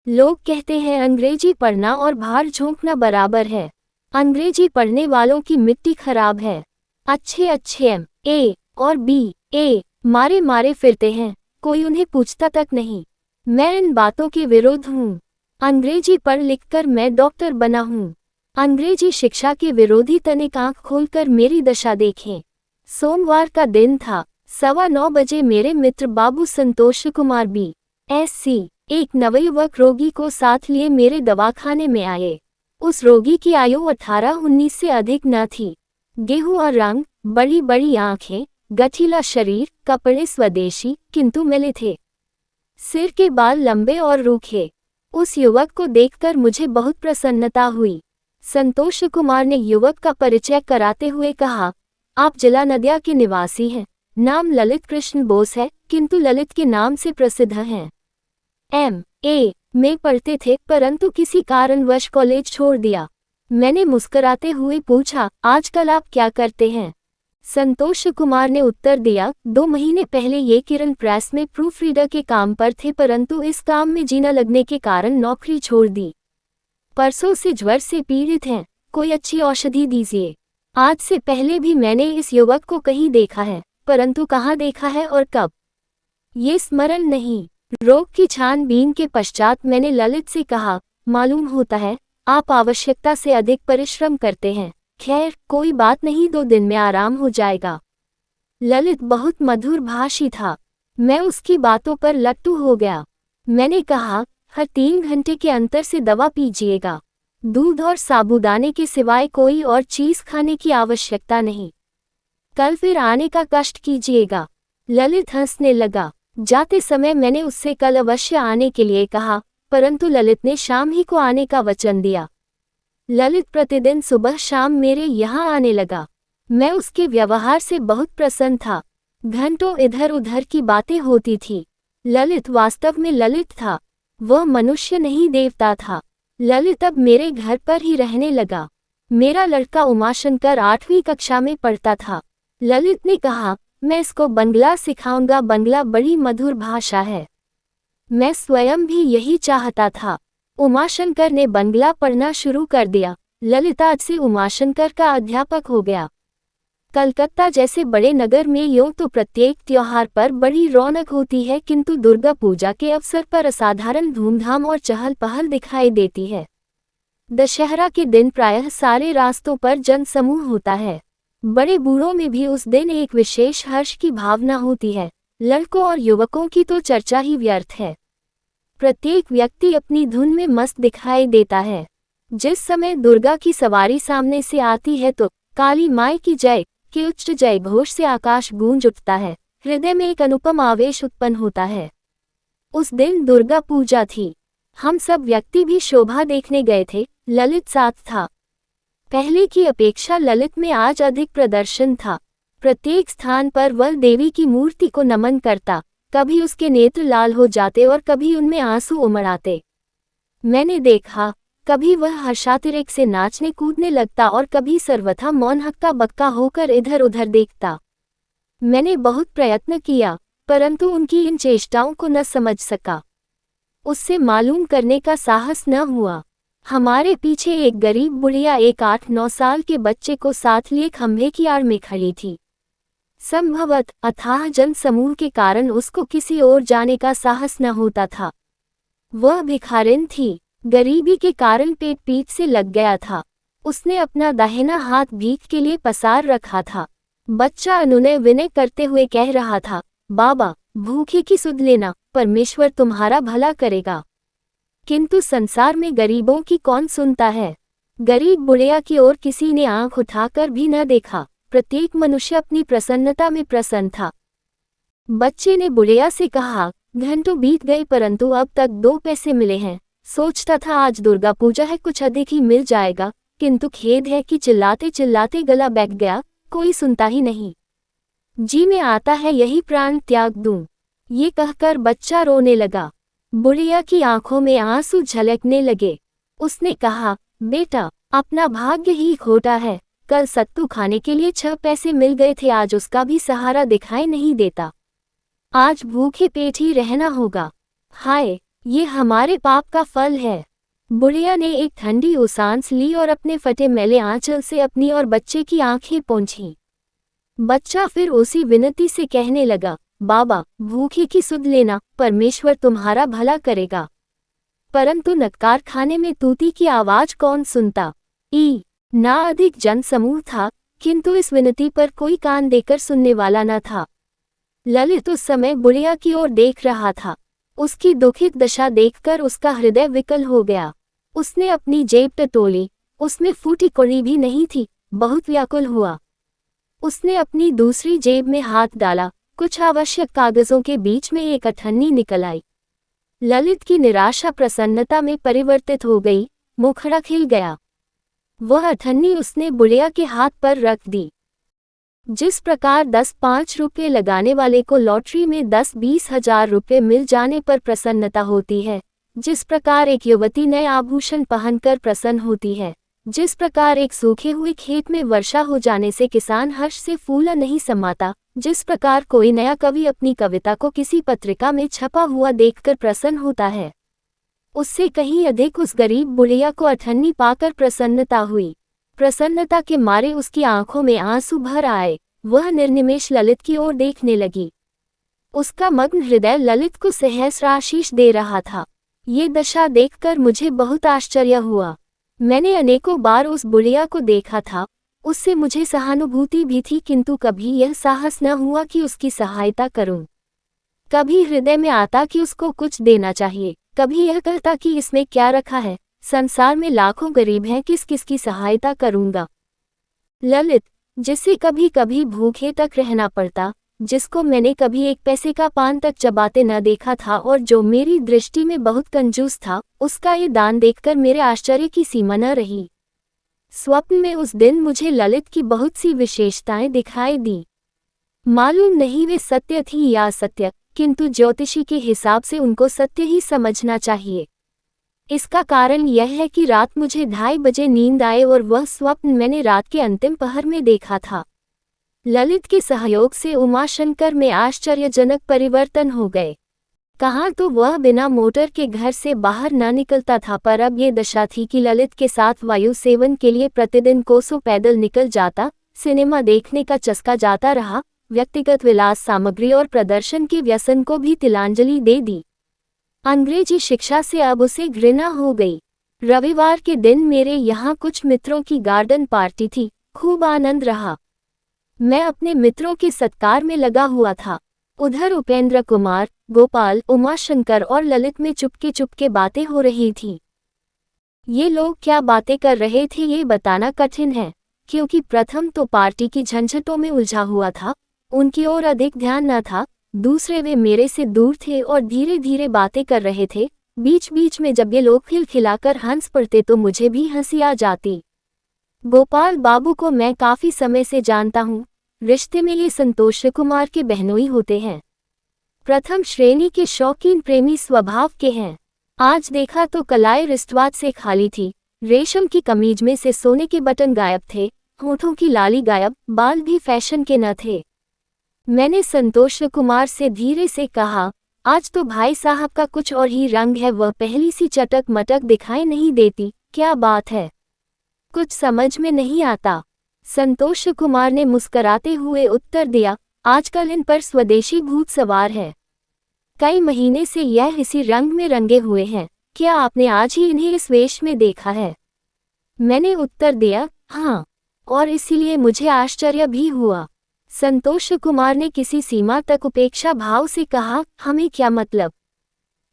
लोग कहते हैं अंग्रेजी पढ़ना और भार झोंकना बराबर है। अंग्रेजी पढ़ने वालों की मिट्टी खराब है। अच्छे अच्छे MA और BA मारे मारे फिरते हैं, कोई उन्हें पूछता तक नहीं। मैं इन बातों के विरुद्ध हूँ। अंग्रेजी पढ़ लिखकर मैं डॉक्टर बना हूँ। अंग्रेजी शिक्षा के विरोधी तनिक आंख खोलकर मेरी दशा देखें। सोमवार का दिन था। 9:15 बजे मेरे मित्र बाबू संतोष कुमार BSc एक नवयुवक रोगी को साथ लिए मेरे दवाखाने में आए। उस रोगी की आयु 18-19 से अधिक न थी। गेहुआ रंग, बड़ी बड़ी आंखें, गठीला शरीर, कपड़े स्वदेशी किंतु मैले थे। सिर के बाल लंबे और रूखे। उस युवक को देखकर मुझे बहुत प्रसन्नता हुई। संतोष कुमार ने युवक का परिचय कराते हुए कहा, आप जिला नदिया के निवासी हैं। नाम ललित कृष्ण बोस है, किंतु ललित के नाम से प्रसिद्ध हैं। MA में पढ़ते थे, परंतु किसी कारणवश कॉलेज छोड़ दिया। मैंने मुस्कुराते हुए पूछा, आजकल आप क्या करते हैं? संतोष कुमार ने उत्तर दिया, 2 महीने पहले ये किरण प्रेस में प्रूफ रीडर के काम पर थे, परंतु इस काम में जी न लगने के कारण नौकरी छोड़ दी। परसों से ज्वर से पीड़ित हैं, कोई अच्छी औषधि दीजिए। आज से पहले भी मैंने इस युवक को कहीं देखा है, परंतु कहाँ देखा है और कब, ये स्मरण नहीं। रोग की छानबीन के पश्चात मैंने ललित से कहा, मालूम होता है आप आवश्यकता से अधिक परिश्रम करते हैं। खैर कोई बात नहीं, 2 दिन में आराम हो जाएगा। ललित बहुत मधुर भाषी था। मैं उसकी बातों पर लट्टू हो गया। मैंने कहा, हर 3 घंटे के अंतर से दवा पीजिएगा। दूध और साबूदाने के सिवाय कोई और चीज खाने की आवश्यकता नहीं। कल फिर आने का कष्ट कीजिएगा। ललित हंसने लगा। जाते समय मैंने उससे कल अवश्य आने के लिए कहा, परंतु ललित ने शाम ही को आने का वचन दिया। ललित प्रतिदिन सुबह शाम मेरे यहाँ आने लगा। मैं उसके व्यवहार से बहुत प्रसन्न था। घंटों इधर उधर की बातें होती थी। ललित वास्तव में ललित था, वह मनुष्य नहीं देवता था। ललित अब मेरे घर पर ही रहने लगा। मेरा लड़का उमाशंकर 8वीं कक्षा में पढ़ता था। ललित ने कहा, मैं इसको बंगला सिखाऊंगा, बंगला बड़ी मधुर भाषा है। मैं स्वयं भी यही चाहता था। उमाशंकर ने बंगला पढ़ना शुरू कर दिया। ललित आज से उमाशंकर का अध्यापक हो गया। कलकत्ता जैसे बड़े नगर में यूं तो प्रत्येक त्योहार पर बड़ी रौनक होती है, किंतु दुर्गा पूजा के अवसर पर असाधारण धूमधाम और चहल पहल दिखाई देती है। दशहरा के दिन प्रायः सारे रास्तों पर जनसमूह होता है। बड़े बूढ़ों में भी उस दिन एक विशेष हर्ष की भावना होती है। लड़कों और युवकों की तो चर्चा ही व्यर्थ है। प्रत्येक व्यक्ति अपनी धुन में मस्त दिखाई देता है। जिस समय दुर्गा की सवारी सामने से आती है तो काली माई की जय के उच्च जय घोष से आकाश गूंज उठता है। हृदय में एक अनुपम आवेश उत्पन्न होता है। उस दिन दुर्गा पूजा थी। हम सब व्यक्ति भी शोभा देखने गए थे। ललित साथ था। पहले की अपेक्षा ललित में आज अधिक प्रदर्शन था। प्रत्येक स्थान पर वह देवी की मूर्ति को नमन करता। कभी उसके नेत्र लाल हो जाते और कभी उनमें आंसू उमड़ आते। मैंने देखा, कभी वह हर्षातिरेक से नाचने कूदने लगता और कभी सर्वथा मौन हक्का बक्का होकर इधर उधर देखता। मैंने बहुत प्रयत्न किया, परंतु उनकी इन चेष्टाओं को न समझ सका। उससे मालूम करने का साहस न हुआ। हमारे पीछे एक गरीब बुढ़िया एक 8-9 साल के बच्चे को साथ लिए खंभे की आड़ में खड़ी थी। संभवत अथाह जन समूह के कारण उसको किसी ओर जाने का साहस न होता था। वह भिखारिन थी। गरीबी के कारण पेट पीठ से लग गया था। उसने अपना दाहिना हाथ भीख के लिए पसार रखा था। बच्चा अनुनय विनय करते हुए कह रहा था, बाबा भूखे की सुध लेना, परमेश्वर तुम्हारा भला करेगा। किंतु संसार में गरीबों की कौन सुनता है। गरीब बुढ़िया की ओर किसी ने आंख उठाकर भी न देखा। प्रत्येक मनुष्य अपनी प्रसन्नता में प्रसन्न था। बच्चे ने बुढ़िया से कहा, घंटों बीत गए परंतु अब तक 2 पैसे मिले हैं। सोचता था आज दुर्गा पूजा है, कुछ अधिक ही मिल जाएगा, किंतु खेद है कि चिल्लाते चिल्लाते गला बैठ गया, कोई सुनता ही नहीं। जी में आता है यही प्राण त्याग दूं। ये कहकर बच्चा रोने लगा। बुढ़िया की आंखों में आंसू झलकने लगे। उसने कहा, बेटा अपना भाग्य ही खोटा है। कल सत्तू खाने के लिए 6 पैसे मिल गए थे, आज उसका भी सहारा दिखाई नहीं देता। आज भूखे पेट ही रहना होगा। हाय ये हमारे पाप का फल है। बुढ़िया ने एक ठंडी सांस ली और अपने फटे मैले आंचल से अपनी और बच्चे की आंखें पोंछीं। बच्चा फिर उसी विनती से कहने लगा, बाबा, भूखे की सुध लेना, परमेश्वर तुम्हारा भला करेगा। परंतु नटकार खाने में तूती की आवाज कौन सुनता। ना अधिक जनसमूह था, किंतु इस विनती पर कोई कान देकर सुनने वाला न था। ललित उस समय बुढ़िया की ओर देख रहा था। उसकी दुखित दशा देखकर उसका हृदय विकल हो गया। उसने अपनी जेब टटोली, उसमें फूटी कौड़ी भी नहीं थी। बहुत व्याकुल हुआ। उसने अपनी दूसरी जेब में हाथ डाला, कुछ आवश्यक कागजों के बीच में एक अठन्नी निकल आई। ललित की निराशा प्रसन्नता में परिवर्तित हो गई, मुखड़ा खिल गया। वह अठन्नी उसने बुढ़िया के हाथ पर रख दी। जिस प्रकार 10-5 रुपये लगाने वाले को लॉटरी में 10-20 हजार रुपये मिल जाने पर प्रसन्नता होती है, जिस प्रकार एक युवती नए आभूषण पहनकर प्रसन्न होती है, जिस प्रकार एक सूखे हुए खेत में वर्षा हो जाने से किसान हर्ष से फूला नहीं समाता, जिस प्रकार कोई नया कवि अपनी कविता को किसी पत्रिका में छपा हुआ देखकर प्रसन्न होता है, उससे कहीं अधिक उस गरीब बुढ़िया को अठन्नी पाकर प्रसन्नता हुई। प्रसन्नता के मारे उसकी आंखों में आंसू भर आए। वह निर्निमेष ललित की ओर देखने लगी। उसका मग्न हृदय ललित को सहस्र आशीष दे रहा था। ये दशा देखकर मुझे बहुत आश्चर्य हुआ। मैंने अनेकों बार उस बुढ़िया को देखा था, उससे मुझे सहानुभूति भी थी, किंतु कभी यह साहस न हुआ कि उसकी सहायता करूं। कभी हृदय में आता कि उसको कुछ देना चाहिए, कभी यह कहता कि इसमें क्या रखा है, संसार में लाखों गरीब हैं, किस किस की सहायता करूंगा। ललित, जिसे कभी कभी भूखे तक रहना पड़ता, जिसको मैंने कभी एक पैसे का पान तक चबाते न देखा था और जो मेरी दृष्टि में बहुत कंजूस था, उसका ये दान देखकर मेरे आश्चर्य की सीमा न रही। स्वप्न में उस दिन मुझे ललित की बहुत सी विशेषताएं दिखाई दी। मालूम नहीं वे सत्य थी या असत्य, किंतु ज्योतिषी के हिसाब से उनको सत्य ही समझना चाहिए। इसका कारण यह है कि रात मुझे 2:30 बजे नींद आए और वह स्वप्न मैंने रात के अंतिम पहर में देखा था। ललित के सहयोग से उमाशंकर में आश्चर्यजनक परिवर्तन हो गए। कहाँ तो वह बिना मोटर के घर से बाहर न निकलता था, पर अब ये दशा थी कि ललित के साथ वायु सेवन के लिए प्रतिदिन कोसों पैदल निकल जाता, सिनेमा देखने का चस्का जाता रहा, व्यक्तिगत विलास सामग्री और प्रदर्शन के व्यसन को भी तिलांजलि दे दी। अंग्रेजी शिक्षा से अब उसे घृणा हो गई। रविवार के दिन मेरे यहाँ कुछ मित्रों की गार्डन पार्टी थी, खूब आनंद रहा। मैं अपने मित्रों के सत्कार में लगा हुआ था। उधर उपेंद्र कुमार, गोपाल, उमाशंकर और ललित में चुपके चुपके बातें हो रही थी। ये लोग क्या बातें कर रहे थे ये बताना कठिन है, क्योंकि प्रथम तो पार्टी की झंझटों में उलझा हुआ था, उनकी ओर अधिक ध्यान न था। दूसरे वे मेरे से दूर थे और धीरे धीरे बातें कर रहे थे। बीच बीच में जब ये लोग खिलखिलाकर हंस पड़ते तो मुझे भी हंसी आ जाती। गोपाल बाबू को मैं काफी समय से जानता हूँ। रिश्ते में ये संतोष कुमार के बहनोई होते हैं। प्रथम श्रेणी के शौकीन प्रेमी स्वभाव के हैं। आज देखा तो कलाई रिश्तवाद से खाली थी। रेशम की कमीज में से सोने के बटन गायब थे, होठों की लाली गायब, बाल भी फैशन के न थे। मैंने संतोष कुमार से धीरे से कहा, आज तो भाई साहब का कुछ और ही रंग है, वह पहली सी चटक मटक दिखाई नहीं देती, क्या बात है? कुछ समझ में नहीं आता। संतोष कुमार ने मुस्कराते हुए उत्तर दिया, आजकल इन पर स्वदेशी भूत सवार है। कई महीने से यह इसी रंग में रंगे हुए हैं, क्या आपने आज ही इन्हें इस वेश में देखा है? मैंने उत्तर दिया, हाँ, और इसीलिए मुझे आश्चर्य भी हुआ। संतोष कुमार ने किसी सीमा तक उपेक्षा भाव से कहा, हमें क्या मतलब,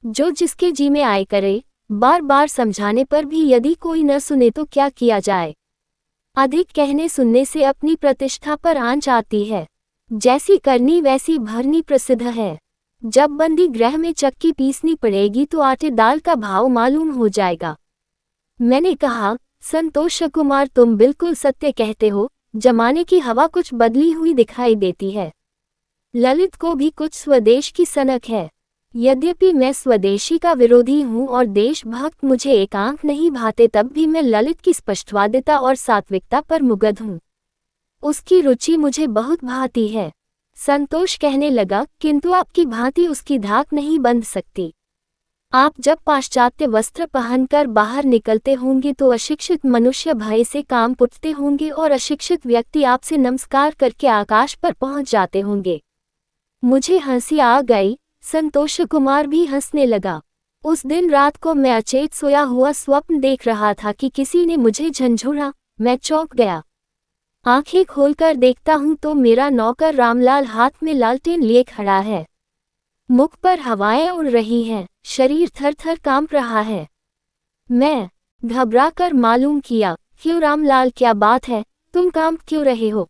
जो जिसके जी में आए करे। बार बार समझाने पर भी यदि कोई न सुने तो क्या किया जाए। अधिक कहने सुनने से अपनी प्रतिष्ठा पर आंच आती है। जैसी करनी वैसी भरनी प्रसिद्ध है। जब बंदी गृह में चक्की पीसनी पड़ेगी तो आटे दाल का भाव मालूम हो जाएगा। मैंने कहा, संतोष कुमार तुम बिल्कुल सत्य कहते हो, जमाने की हवा कुछ बदली हुई दिखाई देती है। ललित को भी कुछ स्वदेश की सनक है। यद्यपि मैं स्वदेशी का विरोधी हूँ और देशभक्त मुझे एकांक नहीं भाते, तब भी मैं ललित की स्पष्टवादिता और सात्विकता पर मुग्ध हूँ। उसकी रुचि मुझे बहुत भाती है। संतोष कहने लगा, किंतु आपकी भांति उसकी धाक नहीं बंध सकती। आप जब पाश्चात्य वस्त्र पहनकर बाहर निकलते होंगे तो अशिक्षित मनुष्य भय से कांप उठते होंगे और अशिक्षित व्यक्ति आपसे नमस्कार करके आकाश पर पहुंच जाते होंगे। मुझे हंसी आ गई। संतोष कुमार भी हंसने लगा। उस दिन रात को मैं अचेत सोया हुआ स्वप्न देख रहा था कि किसी ने मुझे झंझोड़ा। मैं चौंक गया। आंखें खोलकर देखता हूं तो मेरा नौकर रामलाल हाथ में लालटेन लिए खड़ा है। मुख पर हवाएं उड़ रही हैं, शरीर थर थर कांप रहा है। मैं घबरा कर मालूम किया, क्यों रामलाल, क्या बात है, तुम कांप क्यों रहे हो?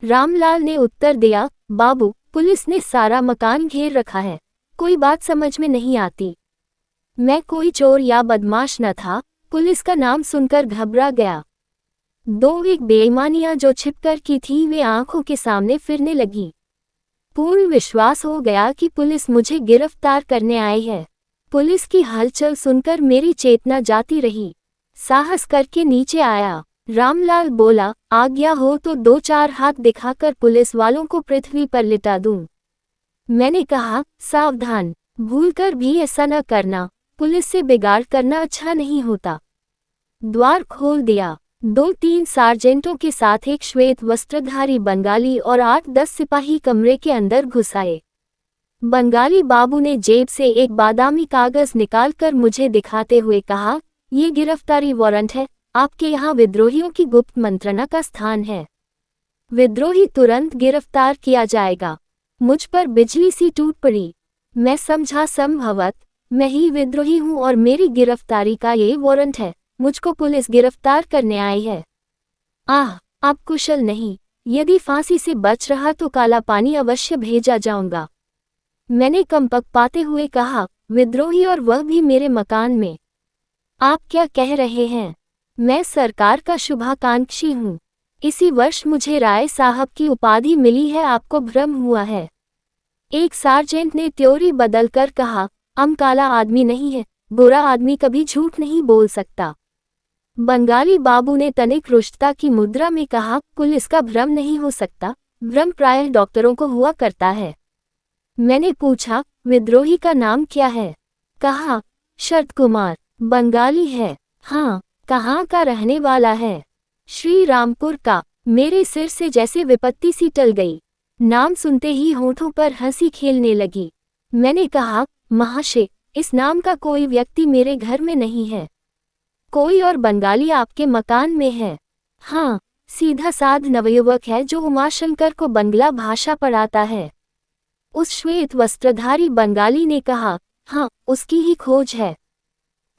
रामलाल ने उत्तर दिया, बाबू, पुलिस ने सारा मकान घेर रखा है, कोई बात समझ में नहीं आती। मैं कोई चोर या बदमाश न था, पुलिस का नाम सुनकर घबरा गया। एक बेईमानियां जो छिपकर की थी वे आंखों के सामने फिरने लगी। पूर्ण विश्वास हो गया कि पुलिस मुझे गिरफ्तार करने आई है। पुलिस की हलचल सुनकर मेरी चेतना जाती रही। साहस करके नीचे आया। रामलाल बोला, आज्ञा हो तो 2-4 हाथ दिखाकर पुलिस वालों को पृथ्वी पर लिटा दूं। मैंने कहा, सावधान, भूलकर भी ऐसा न करना, पुलिस से बिगाड़ करना अच्छा नहीं होता। द्वार खोल दिया। 2-3 सार्जेंटों के साथ एक श्वेत वस्त्रधारी बंगाली और 8-10 सिपाही कमरे के अंदर घुस आए। बंगाली बाबू ने जेब से एक बादामी कागज निकालकर मुझे दिखाते हुए कहा, ये गिरफ्तारी वारंट है, आपके यहाँ विद्रोहियों की गुप्त मंत्रणा का स्थान है। विद्रोही तुरंत गिरफ्तार किया जाएगा। मुझ पर बिजली सी टूट पड़ी। मैं समझा संभवत मैं ही विद्रोही हूँ और मेरी गिरफ्तारी का ये वारंट है। मुझको पुलिस गिरफ्तार करने आई है। अब कुशल नहीं, यदि फांसी से बच रहा तो काला पानी अवश्य भेजा जाऊंगा। मैंने कंपक पाते हुए कहा, विद्रोही और वह भी मेरे मकान में। आप क्या कह रहे हैं? मैं सरकार का शुभाकांक्षी हूँ। इसी वर्ष मुझे राय साहब की उपाधि मिली है, आपको भ्रम हुआ है। एक सार्जेंट ने त्योरी बदलकर कहा, काला आदमी नहीं है, बुरा आदमी कभी झूठ नहीं बोल सकता। बंगाली बाबू ने तनिक रुष्टता की मुद्रा में कहा, पुलिस का भ्रम नहीं हो सकता, भ्रम प्रायः डॉक्टरों को हुआ करता है। मैंने पूछा, विद्रोही का नाम क्या है? कहा, शरद कुमार। बंगाली है? हाँ। कहाँ का रहने वाला है? श्री रामपुर का। मेरे सिर से जैसे विपत्ति सी टल गई। नाम सुनते ही होठों पर हंसी खेलने लगी। मैंने कहा, महाशय, इस नाम का कोई व्यक्ति मेरे घर में नहीं है। कोई और बंगाली आपके मकान में है? हाँ, सीधा साध नवयुवक है जो उमाशंकर को बंगला भाषा पढ़ाता है। उस श्वेत वस्त्रधारी बंगाली ने कहा, हाँ, उसकी ही खोज है।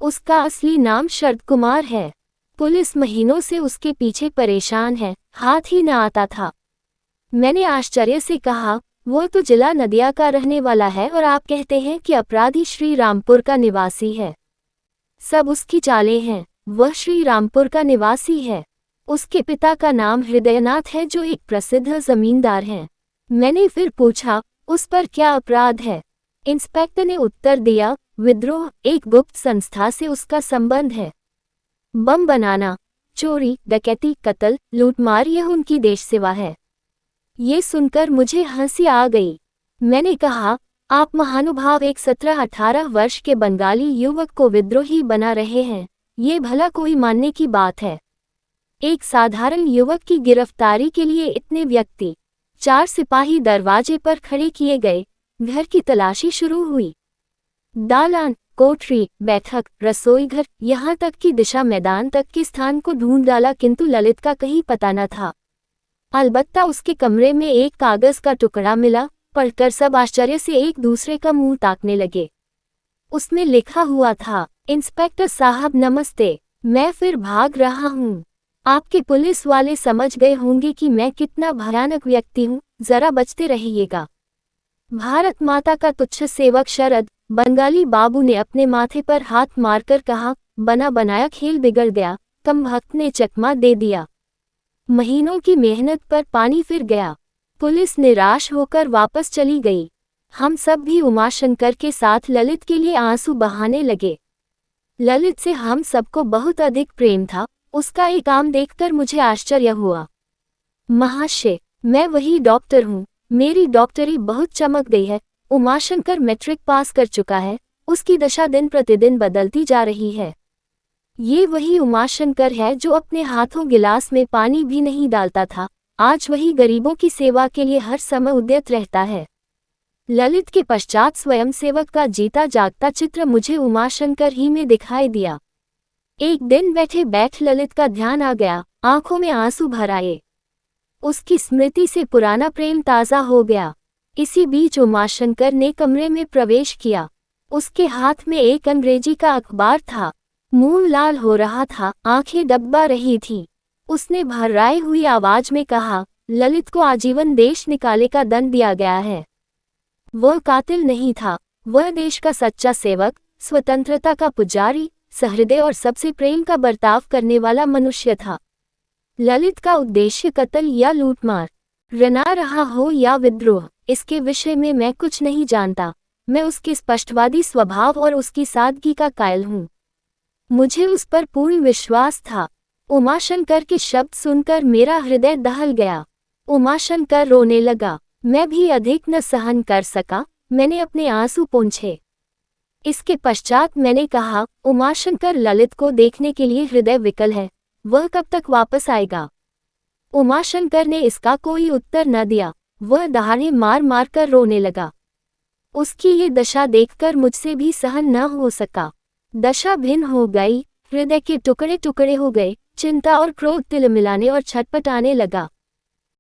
उसका असली नाम शरद कुमार है। पुलिस महीनों से उसके पीछे परेशान है, हाथ ही न आता था। मैंने आश्चर्य से कहा, वो तो जिला नदिया का रहने वाला है और आप कहते हैं कि अपराधी श्री रामपुर का निवासी है। सब उसकी चालें हैं, वह श्री रामपुर का निवासी है। उसके पिता का नाम हृदयनाथ है जो एक प्रसिद्ध जमींदार हैं। मैंने फिर पूछा, उस पर क्या अपराध है? इंस्पेक्टर ने उत्तर दिया, विद्रोह, एक गुप्त संस्था से उसका संबंध है। बम बनाना, चोरी, डकैती, कत्ल, लूटमार, यह उनकी देश सेवा है। ये सुनकर मुझे हंसी आ गई। मैंने कहा, आप महानुभाव एक 17-18 वर्ष के बंगाली युवक को विद्रोही बना रहे हैं, ये भला कोई मानने की बात है? एक साधारण युवक की गिरफ्तारी के लिए इतने व्यक्ति? 4 सिपाही दरवाजे पर खड़े किए गए। घर की तलाशी शुरू हुई। दालान, कोठरी, बैठक, रसोईघर, यहाँ तक कि दिशा मैदान तक के स्थान को ढूंढ डाला, किंतु ललित का कहीं पता न था। अलबत्ता उसके कमरे में एक कागज का टुकड़ा मिला। पढ़कर सब आश्चर्य से एक दूसरे का मुंह ताकने लगे। उसमें लिखा हुआ था, इंस्पेक्टर साहब नमस्ते, मैं फिर भाग रहा हूँ। आपके पुलिस वाले समझ गए होंगे कि मैं कितना भयानक व्यक्ति हूँ, जरा बचते रहिएगा। भारत माता का तुच्छ सेवक शरद। बंगाली बाबू ने अपने माथे पर हाथ मारकर कहा, बना बनाया खेल बिगड़ गया, कमबख्त ने चकमा दे दिया। महीनों की मेहनत पर पानी फिर गया। पुलिस निराश होकर वापस चली गई। हम सब भी उमाशंकर के साथ ललित के लिए आंसू बहाने लगे। ललित से हम सबको बहुत अधिक प्रेम था। उसका एक काम देखकर मुझे आश्चर्य हुआ। महाशय, मैं वही डॉक्टर हूँ, मेरी डॉक्टरी बहुत चमक गई है। उमाशंकर मैट्रिक पास कर चुका है, उसकी दशा दिन प्रतिदिन बदलती जा रही है। ये वही उमाशंकर है जो अपने हाथों गिलास में पानी भी नहीं डालता था, आज वही गरीबों की सेवा के लिए हर समय उद्यत रहता है। ललित के पश्चात स्वयंसेवक का जीता जागता चित्र मुझे उमाशंकर ही में दिखाई दिया। एक दिन बैठे बैठ ललित का ध्यान आ गया, आंखों में आंसू भर आए। उसकी स्मृति से पुराना प्रेम ताज़ा हो गया। इसी बीच उमाशंकर ने कमरे में प्रवेश किया। उसके हाथ में एक अंग्रेजी का अखबार था। मुंह लाल हो रहा था, आंखें डबा रही थीं। उसने भर्राई हुई आवाज में कहा, ललित को आजीवन देश निकाले का दंड दिया गया है। वह कातिल नहीं था, वह देश का सच्चा सेवक, स्वतंत्रता का पुजारी, सहृदय और सबसे प्रेम का बर्ताव करने वाला मनुष्य था। ललित का उद्देश्य कत्ल या लूटमार रना रहा हो या विद्रोह, इसके विषय में मैं कुछ नहीं जानता। मैं उसके स्पष्टवादी स्वभाव और उसकी सादगी का कायल हूँ। मुझे उस पर पूर्ण विश्वास था। उमाशंकर के शब्द सुनकर मेरा हृदय दहल गया। उमाशंकर रोने लगा। मैं भी अधिक न सहन कर सका, मैंने अपने आंसू पोंछे। इसके पश्चात मैंने कहा, उमाशंकर, ललित को देखने के लिए हृदय विकल है, वह कब तक वापस आएगा? उमाशंकर ने इसका कोई उत्तर न दिया। वह दहाड़े मार मार कर रोने लगा। उसकी ये दशा देखकर मुझसे भी सहन न हो सका। दशा भिन्न हो गई, हृदय के टुकड़े टुकड़े हो गए, चिंता और क्रोध तिलमिलाने और छटपटाने लगा।